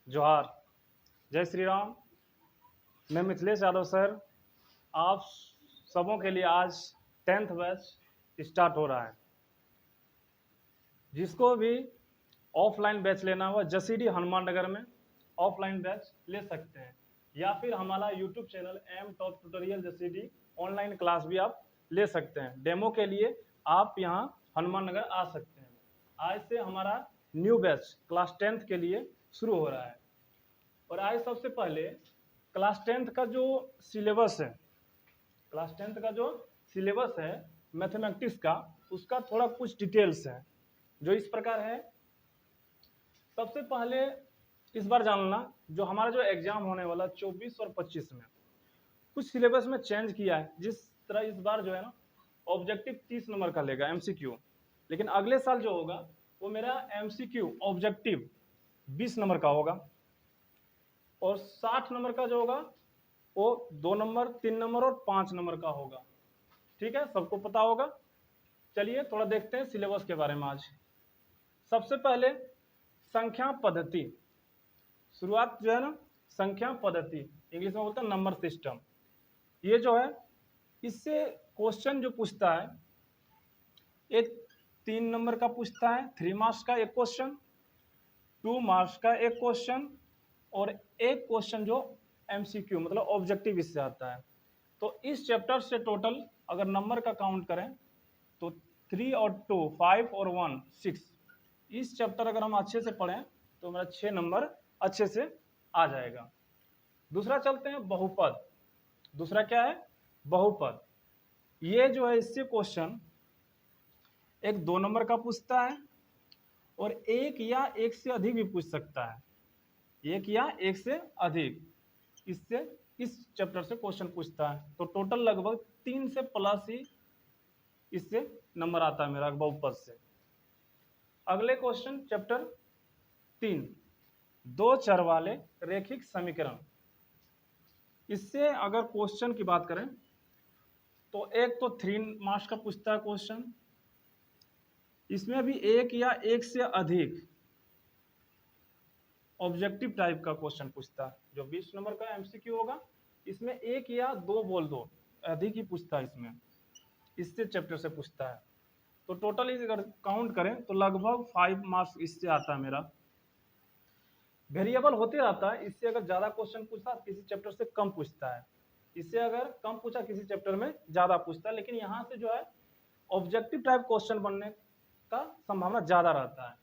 जोहार। जय श्री राम। मैं मिथिलेश यादव सर। आप सबों के लिए आज 10th बैच स्टार्ट हो रहा है। जिसको भी ऑफलाइन बैच लेना हुआ जसीडी हनुमान नगर में ऑफलाइन बैच ले सकते हैं, या फिर हमारा YouTube channel M top tutorial Jasidih online class भी आप ले सकते हैं। डेमो के लिए आप यहाँ हनुमान नगर आ सकते हैं। आज से हमारा न्यू बैच क्लास 10th के लिए शुरू हो रहा है। और आज सबसे पहले क्लास 10th का जो सिलेबस है, क्लास 10th का जो सिलेबस है मैथमेटिक्स का, उसका थोड़ा कुछ डिटेल्स है जो इस प्रकार है। सबसे पहले इस बार जानना, जो हमारा जो एग्जाम होने वाला 24 और 25 में कुछ सिलेबस में चेंज किया है। जिस तरह इस बार जो है ना ऑब्जेक्टिव 30 नंबर का लेगा एमसीक्यू, लेकिन अगले साल जो होगा वो मेरा एमसीक्यू ऑब्जेक्टिव 20 नंबर का होगा, और 60 नंबर का जो होगा वो 2 नंबर, 3 नंबर और 5 नंबर का होगा। ठीक है, सबको पता होगा। चलिए थोड़ा देखते हैं सिलेबस के बारे में आज। सबसे पहले संख्या पद्धति, शुरुआत जो है ना संख्या पद्धति, इंग्लिश में बोलते हैं नंबर सिस्टम। ये जो है इससे क्वेश्चन जो पूछता है, एक 3 नंबर का पूछता है, 3 मार्क्स का एक क्वेश्चन, 2 मार्क्स का एक क्वेश्चन, और एक क्वेश्चन जो एमसीक्यू मतलब ऑब्जेक्टिव इससे आता है। तो इस चैप्टर से टोटल अगर नंबर का काउंट करें तो 3 और 2 5 और 1 6। इस चैप्टर अगर हम अच्छे से पढ़ें तो मेरा 6 नंबर अच्छे से आ जाएगा। दूसरा चलते हैं बहुपद। दूसरा क्या है? बहुपद। ये जो है इससे क्वेश्चन एक 2 नंबर का पूछता है, और एक या एक से अधिक भी पूछ सकता है, एक या एक से अधिक। इससे इस चैप्टर से क्वेश्चन पूछता है। तो टोटल लगभग 3 से प्लस ही इससे नंबर आता है मेरा बहुपद से। अगले क्वेश्चन चैप्टर 3, 2 चर वाले रैखिक समीकरण। इससे अगर क्वेश्चन की बात करें तो एक तो 3 मार्क्स का पूछता है क्वेश्चन, इसमें भी एक या एक से अधिक ऑब्जेक्टिव टाइप का क्वेश्चन पूछता है। जो 20 नंबर का एमसीक्यू होगा इसमें एक या दो बोल दो अधिक ही पूछता है, इसमें इससे चैप्टर से पूछता है। तो टोटल अगर काउंट करें तो लगभग 5 मार्क्स इससे आता है मेरा। वेरिएबल होते रहता है, इससे अगर ज़्यादा क्वेश्चन पूछता किसी चैप्टर से कम पूछता है, इससे अगर कम पूछा किसी चैप्टर में ज़्यादा पूछता है। लेकिन यहाँ से जो है ऑब्जेक्टिव टाइप क्वेश्चन बनने का संभावना ज़्यादा रहता है।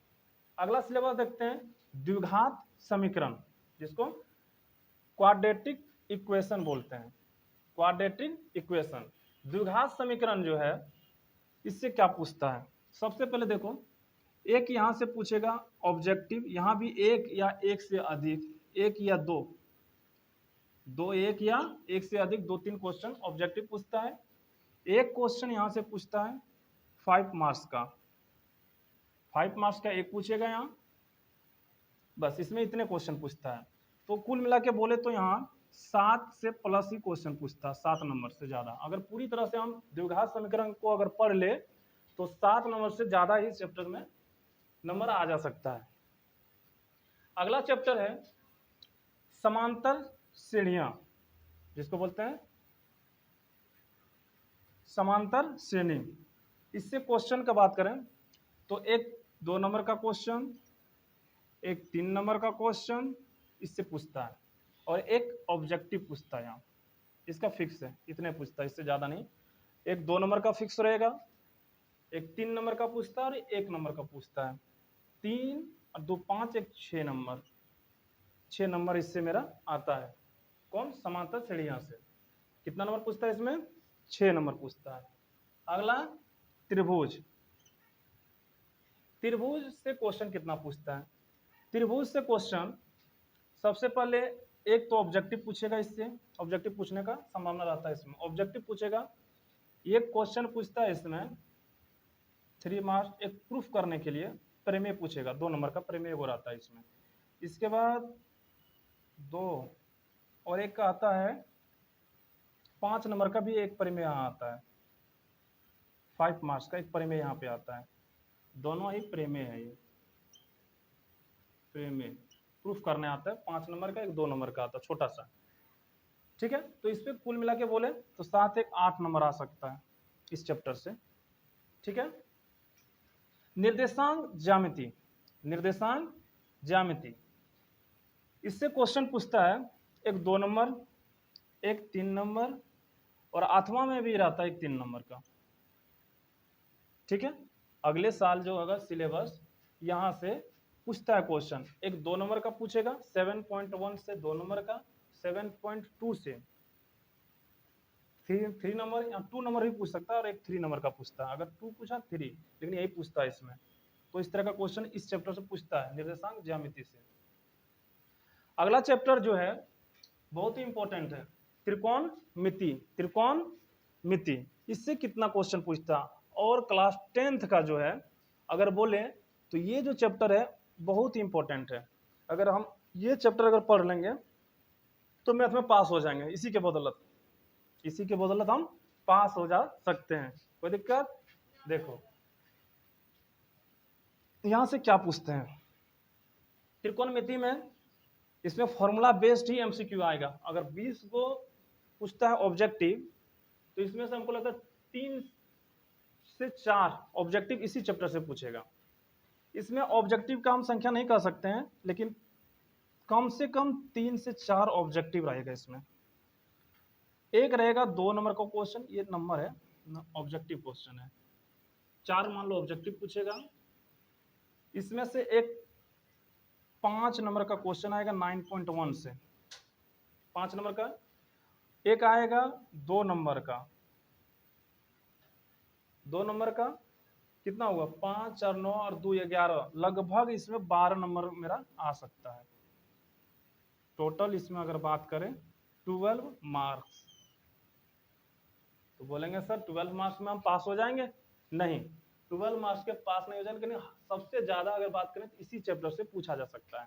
अगला सिलेबस देखते हैं, द्विघात समीकरण, जिसको क्वाड्रेटिक इक्वेशन बोलते हैं। क्वाड्रेटिक इक्वेशन, द्विघात समीकरण जो है इससे क्या पूछता है। सबसे पहले देखो, एक यहाँ से पूछेगा ऑब्जेक्टिव, यहाँ भी एक या एक से अधिक, एक या दो, एक या एक से अधिक 2-3 क्वेश्चन ऑब्जेक्टिव पूछता है। एक क्वेश्चन यहाँ से पूछता है 5 मार्क्स का, 5 मार्क्स का एक पूछेगा यहाँ, बस इसमें इतने क्वेश्चन पूछता है। तो कुल मिला के बोले तो यहाँ 7 से प्लस ही क्वेश्चन पूछता है, 7 नंबर से ज़्यादा। अगर पूरी तरह से हम द्विघात समीकरण को अगर पढ़ ले तो 7 नंबर से ज़्यादा ही चैप्टर में नंबर आ जा सकता है। अगला चैप्टर है समांतर श्रेणियां, जिसको बोलते हैं समांतर श्रेणी। इससे क्वेश्चन का बात करें तो एक 2 नंबर का क्वेश्चन, एक 3 नंबर का क्वेश्चन इससे पूछता है, और एक ऑब्जेक्टिव पूछता है। यहाँ इसका फिक्स है, इतने पूछता है, इससे ज़्यादा नहीं। एक 2 नंबर का फिक्स रहेगा, एक 3 नंबर का पूछता है, और 1 नंबर का पूछता है। 3 और 2 5, एक 6 नंबर, 6 नंबर इससे मेरा आता है। कौन? समांतर श्रेणियां से। कितना नंबर पूछता है इसमें? 6 नंबर पूछता है। अगला त्रिभुज। त्रिभुज से क्वेश्चन कितना पूछता है? त्रिभुज से क्वेश्चन सबसे पहले एक तो ऑब्जेक्टिव पूछेगा, इससे ऑब्जेक्टिव पूछने का संभावना रहता है। इसमें ऑब्जेक्टिव पूछेगा, एक क्वेश्चन पूछता है इसमें 3 मार्क्स, एक प्रूफ करने के लिए प्रमेय पूछेगा, 2 नंबर का प्रमेय वो रहता है इसमें। इसके बाद 2 और एक का आता है 5 नंबर का भी एक प्रमेय यहाँ आता है, 5 मार्क्स का एक प्रमेय यहाँ पे आता है। दोनों ही प्रमेय है, ये प्रमेय। प्रूफ करने आता है, 5 नंबर का, एक 2 नंबर का आता है छोटा सा। ठीक है, तो इस पे कुल मिला के बोले तो 7 एक 8 नंबर आ सकता है इस चैप्टर से। ठीक है, निर्देशांक ज्यामिति, निर्देशांक ज्यामिति, इससे क्वेश्चन पूछता है एक 2 नंबर, एक 3 नंबर, और 8वां में भी रहता है एक 3 नंबर का। ठीक है, अगले साल जो अगर सिलेबस यहाँ से पूछता है क्वेश्चन, एक 2 नंबर का पूछेगा 7.1 से, 2 नंबर का 7.2 से, 3 नंबर या 2 नंबर भी पूछ सकता है, और एक 3 नंबर का पूछता है। अगर 2 पूछा 3, लेकिन यही पूछता है इसमें। तो इस तरह का क्वेश्चन इस चैप्टर से पूछता है, निर्देशांक ज्यामिति से। अगला चैप्टर जो है बहुत ही इंपॉर्टेंट है, त्रिकोणमिति, त्रिकोणमिति, इससे कितना क्वेश्चन पूछता है। और क्लास 10th का जो है अगर बोले तो ये जो चैप्टर है बहुत ही इंपॉर्टेंट है। अगर हम ये चैप्टर अगर पढ़ लेंगे तो मैथ में पास हो जाएंगे, इसी के बदौलत, इसी के बदौलत हम पास हो जा सकते हैं। कोई दिक्कत? देखो यहां से क्या पूछते हैं त्रिकोणमिति में, इसमें फॉर्मूला बेस्ड ही एमसीक्यू आएगा। अगर 20 को पूछता है ऑब्जेक्टिव, तो इसमें से हमको लगता है 3 से 4 ऑब्जेक्टिव इसी चैप्टर से पूछेगा। इसमें ऑब्जेक्टिव का हम संख्या नहीं कर सकते हैं, लेकिन कम से कम 3 से 4 ऑब्जेक्टिव रहेगा इसमें। एक रहेगा 2 नंबर का क्वेश्चन, ये नंबर है, ऑब्जेक्टिव क्वेश्चन है। 4 मान लो ऑब्जेक्टिव पूछेगा। इसमें से एक 5 नंबर का क्वेश्चन आएगा 9.1 से, 5 नंबर का। एक आएगा 2 नंबर का, 2 नंबर का कितना हुआ, 5 और 9 और 2 11, लगभग इसमें 12 नंबर मेरा आ सकता है। टोटल इसमें अगर बात करें 12 मार्क्स, तो बोलेंगे सर 12 मार्क्स में हम पास हो जाएंगे? नहीं, 12 मार्क्स के पास नहीं हो जाएंगे, लेकिन सबसे ज्यादा अगर बात करें तो इसी चैप्टर से पूछा जा सकता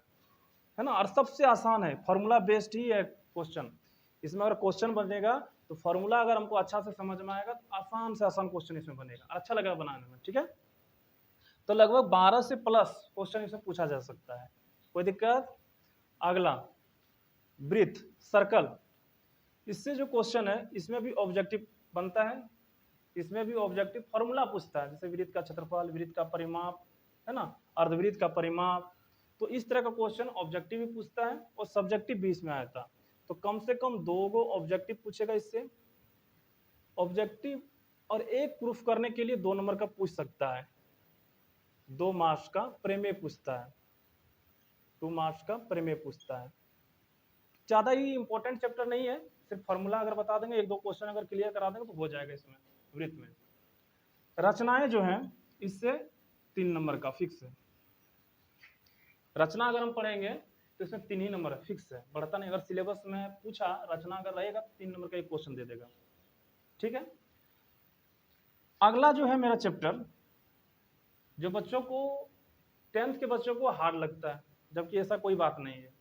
है ना। और सबसे आसान है, फॉर्मूला बेस्ड ही है क्वेश्चन। इसमें अगर क्वेश्चन बनेगा तो फॉर्मूला अगर हमको अच्छा से समझ में आएगा तो आसान से आसान क्वेश्चन इसमें बनेगा, अच्छा लगेगा बनाने में। ठीक है, तो लगभग 12 से प्लस क्वेश्चन इसमें पूछा जा सकता है, कोई दिक्कत? अगला वृत्त, सर्कल, इससे जो क्वेश्चन है इसमें भी ऑब्जेक्टिव बनता है, इसमें भी ऑब्जेक्टिव फॉर्मूला पूछता है, जैसे वृत्त का क्षेत्रफल, वृत्त का परिमाप, है ना, अर्धवृत्त का परिमाप। तो इस तरह का क्वेश्चन ऑब्जेक्टिव भी पूछता है और सब्जेक्टिव भी इसमें आया था। तो कम से कम 2 गो ऑब्जेक्टिव पूछेगा इससे, ऑब्जेक्टिव, और एक प्रूफ करने के लिए 2 नंबर का पूछ सकता है, 2 मार्क्स का प्रमेय पूछता है, 2 मार्क्स का प्रमेय पूछता है। ज्यादा ही इंपॉर्टेंट चैप्टर नहीं है, सिर्फ फॉर्मूला अगर बता देंगे, 1-2 क्वेश्चन अगर क्लियर करा देंगे तो हो जाएगा इसमें वृत्त में। रचनाएं जो हैं इससे 3 नंबर का फिक्स है, रचना अगर हम पढ़ेंगे तो इसमें 3 ही नंबर फिक्स है, बढ़ता नहीं। अगर सिलेबस में पूछा रचना अगर रहेगा 3 नंबर का एक क्वेश्चन दे देगा। ठीक है, अगला जो है मेरा चैप्टर, जो बच्चों को 10th के बच्चों को हार्ड लगता है, जबकि ऐसा कोई बात नहीं है,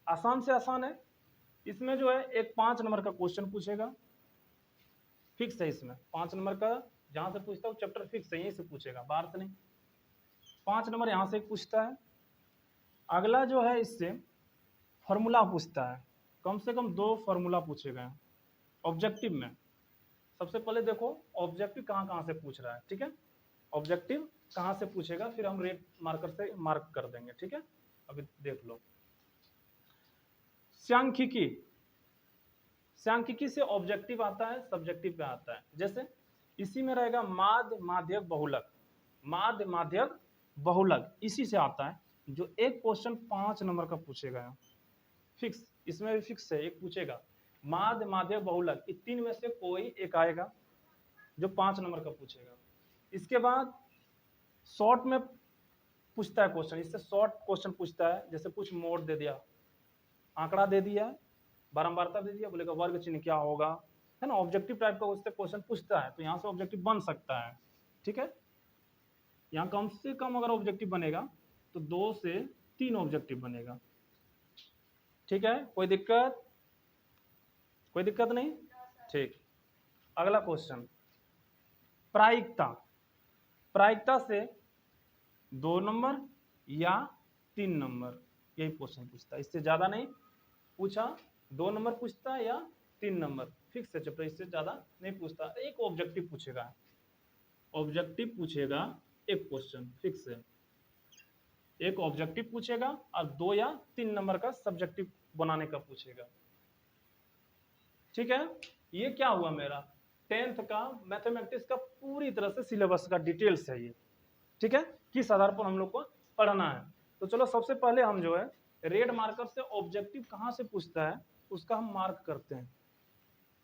आसान से आसान है। इसमें जो है एक 5 नंबर का क्वेश्चन पूछेगा, फिक्स है इसमें 5 नंबर का, जहां से पूछता है चैप्टर फिक्स है, यहीं से पूछेगा, बाहर से नहीं। 5 नंबर यहां से पूछता है। अगला जो है इससे फॉर्मूला पूछता है, कम से कम 2 फॉर्मूला पूछेगा ऑब्जेक्टिव में। सबसे पहले देखो ऑब्जेक्टिव कहाँ कहाँ से पूछ रहा है। ठीक है, ऑब्जेक्टिव कहाँ से पूछेगा, फिर हम रेड मार्कर से मार्क कर देंगे। ठीक है, अभी देख लो सांख्यिकी, सांख्यिकी से ऑब्जेक्टिव आता है, सब्जेक्टिव पे आता है। जैसे इसी में रहेगा माध्य माध्यक बहुलक, माध्य माध्यक बहुलक, इसी से आता है, जो एक क्वेश्चन 5 नंबर का पूछेगा फिक्स, इसमें भी फिक्स है, एक पूछेगा माध्य माध्यक बहुलक, इन 3 में से कोई एक आएगा जो 5 नंबर का पूछेगा। इसके बाद शॉर्ट में पूछता है क्वेश्चन, इससे शॉर्ट क्वेश्चन पूछता है, जैसे कुछ मोड दे दिया, आंकड़ा दे दिया, बारंबारता दे दिया, बोलेगा वर्ग चिन्ह क्या होगा, है ना, ऑब्जेक्टिव टाइप का उससे क्वेश्चन पूछता है, तो यहाँ से ऑब्जेक्टिव बन सकता है। ठीक है, यहाँ कम से कम अगर ऑब्जेक्टिव बनेगा तो 2 से 3 ऑब्जेक्टिव बनेगा। ठीक है, कोई दिक्कत? कोई दिक्कत नहीं? ठीक, अगला क्वेश्चन प्रायिकता, प्रायिकता से 2 नंबर या 3 नंबर, यही क्वेश्चन पूछता है, इससे ज़्यादा नहीं पूछा। 2 नंबर पूछता है या 3 नंबर, फिक्स है चैप्टर, इससे ज़्यादा नहीं पूछता। एक ऑब्जेक्टिव पूछेगा, ऑब्जेक्टिव पूछेगा, एक क्वेश्चन फिक्स है, एक ऑब्जेक्टिव पूछेगा और 2 या 3 नंबर का सब्जेक्टिव बनाने का पूछेगा। ठीक है, ये क्या हुआ मेरा 10th का मैथमेटिक्स का पूरी तरह से सिलेबस का डिटेल्स है ये। ठीक है, किस आधार पर हम लोग को पढ़ना है। तो चलो सबसे पहले हम जो है रेड मार्कर से ऑब्जेक्टिव कहाँ से पूछता है उसका हम मार्क करते हैं,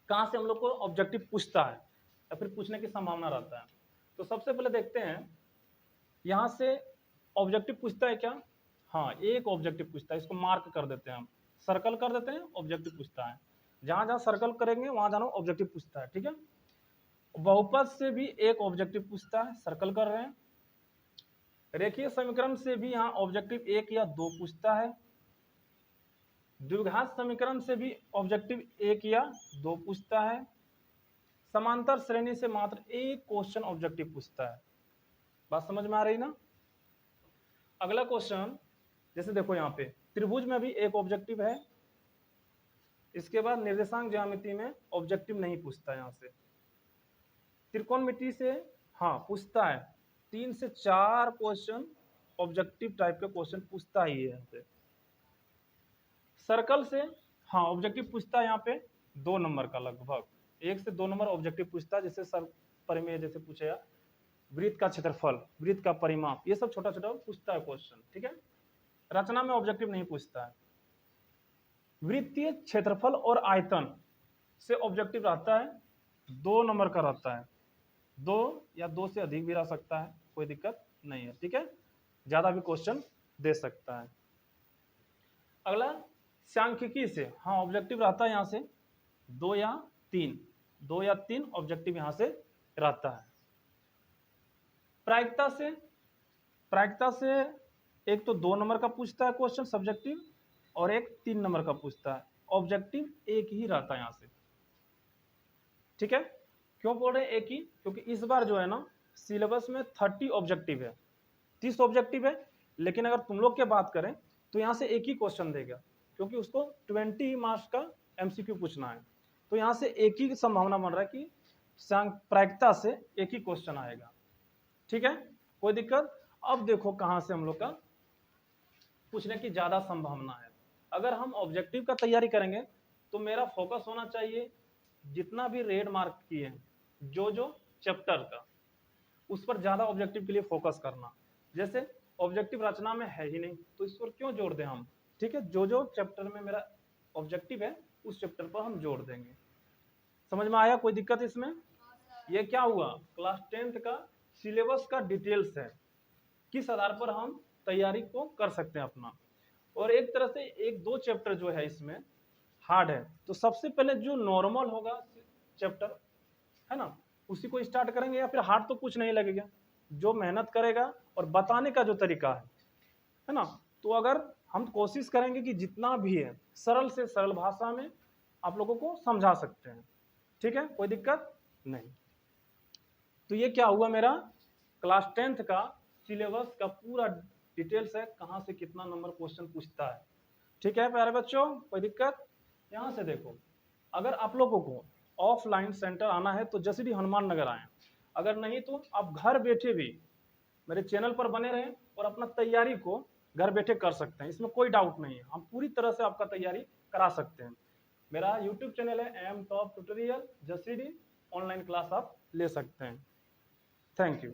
कहाँ से हम लोग को ऑब्जेक्टिव पूछता है या फिर पूछने की संभावना रहता है। तो सबसे पहले देखते हैं यहाँ से ऑब्जेक्टिव पूछता है क्या, हाँ एक ऑब्जेक्टिव पूछता है, इसको मार्क कर देते हैं हम, सर्कल कर देते हैं, ऑब्जेक्टिव पूछता है। जहां जहां सर्कल करेंगे वहां जहां ऑब्जेक्टिव पूछता है। ठीक है, बहुपद से भी एक ऑब्जेक्टिव पूछता है, सर्कल कर रहे हैं। रेखीय समीकरण से भी यहाँ ऑब्जेक्टिव 1 या 2 पूछता है। द्विघात समीकरण से भी ऑब्जेक्टिव 1 या 2 पूछता है। समांतर श्रेणी से मात्र एक क्वेश्चन ऑब्जेक्टिव पूछता है। बात समझ में आ रही ना। अगला क्वेश्चन जैसे देखो यहाँ पे त्रिभुज में भी एक ऑब्जेक्टिव है, इसके बाद निर्देशांक ज्यामिति में ऑब्जेक्टिव नहीं पूछता। यहाँ से त्रिकोणमिति से हाँ पूछता है, 3 से 4 क्वेश्चन ऑब्जेक्टिव टाइप के क्वेश्चन पूछता ही है। यहाँ पे सर्कल से हाँ ऑब्जेक्टिव पूछता है, यहाँ पे 2 नंबर का, लगभग 1 से 2 नंबर ऑब्जेक्टिव पूछता है। जैसे सर परिमेय जैसे पूछेगा, वृत्त का क्षेत्रफल, वृत्त का परिमाप, ये सब छोटा छोटा पूछता है क्वेश्चन। ठीक है, रचना में ऑब्जेक्टिव नहीं पूछता है। वृत्तीय क्षेत्रफल और आयतन से ऑब्जेक्टिव रहता है, 2 नंबर का रहता है, 2 या 2 से अधिक भी रह सकता है, कोई दिक्कत नहीं है। ठीक है, ज्यादा भी क्वेश्चन दे सकता है। अगला सांख्यिकी से हाँ ऑब्जेक्टिव रहता है, यहाँ से 2 या 3, 2 या 3 ऑब्जेक्टिव यहाँ से रहता है। प्रायिकता से, प्रायिकता से एक तो 2 नंबर का पूछता है क्वेश्चन सब्जेक्टिव, और एक 3 नंबर का पूछता है, ऑब्जेक्टिव एक ही रहता है यहाँ से। ठीक है, क्यों बोल रहे हैं एक ही, क्योंकि इस बार जो है ना सिलेबस में 30 ऑब्जेक्टिव है, 30 ऑब्जेक्टिव है, लेकिन अगर तुम लोग के बात करें तो यहाँ से एक ही क्वेश्चन देगा, क्योंकि उसको 20 मार्क्स का एमसीक्यू पूछना है। तो यहाँ से एक ही संभावना बन रहा है कि प्रायिकता से एक ही क्वेश्चन आएगा। ठीक है, कोई दिक्कत। अब देखो कहाँ से हम लोग का पूछने की ज्यादा संभावना है। अगर हम ऑब्जेक्टिव का तैयारी करेंगे तो मेरा फोकस होना चाहिए जितना भी रेड मार्क किए हैं जो चैप्टर का, उस पर ज्यादा ऑब्जेक्टिव के लिए फोकस करना। जैसे ऑब्जेक्टिव रचना में है ही नहीं तो इस पर क्यों जोड़ दें हम। ठीक है, जो चैप्टर में मेरा ऑब्जेक्टिव है उस चैप्टर पर हम जोड़ देंगे। समझ में आया, कोई दिक्कत इसमें। ये क्या हुआ, क्लास 10th का सिलेबस का डिटेल्स है, किस आधार पर हम तैयारी को कर सकते हैं अपना। और एक तरह से 1-2 चैप्टर जो है इसमें हार्ड है, तो सबसे पहले जो नॉर्मल होगा चैप्टर है ना उसी को स्टार्ट करेंगे, या फिर हार्ड तो कुछ नहीं लगेगा। जो मेहनत करेगा और बताने का जो तरीका है ना, तो अगर हम कोशिश करेंगे कि जितना भी है सरल से सरल भाषा में आप लोगों को समझा सकते हैं। ठीक है, कोई दिक्कत नहीं। तो ये क्या हुआ मेरा क्लास 10th का सिलेबस का पूरा डिटेल्स है, कहाँ से कितना नंबर क्वेश्चन पूछता है। ठीक है प्यारे बच्चों, कोई दिक्कत। यहाँ से देखो, अगर आप लोगों को ऑफलाइन सेंटर आना है तो जसीडीह हनुमान नगर आए, अगर नहीं तो आप घर बैठे भी मेरे चैनल पर बने रहें और अपना तैयारी को घर बैठे कर सकते हैं, इसमें कोई डाउट नहीं है, हम पूरी तरह से आपका तैयारी करा सकते हैं। मेरा यूट्यूब चैनल है M top tutorial Jasidih, online class आप ले सकते हैं। Thank you.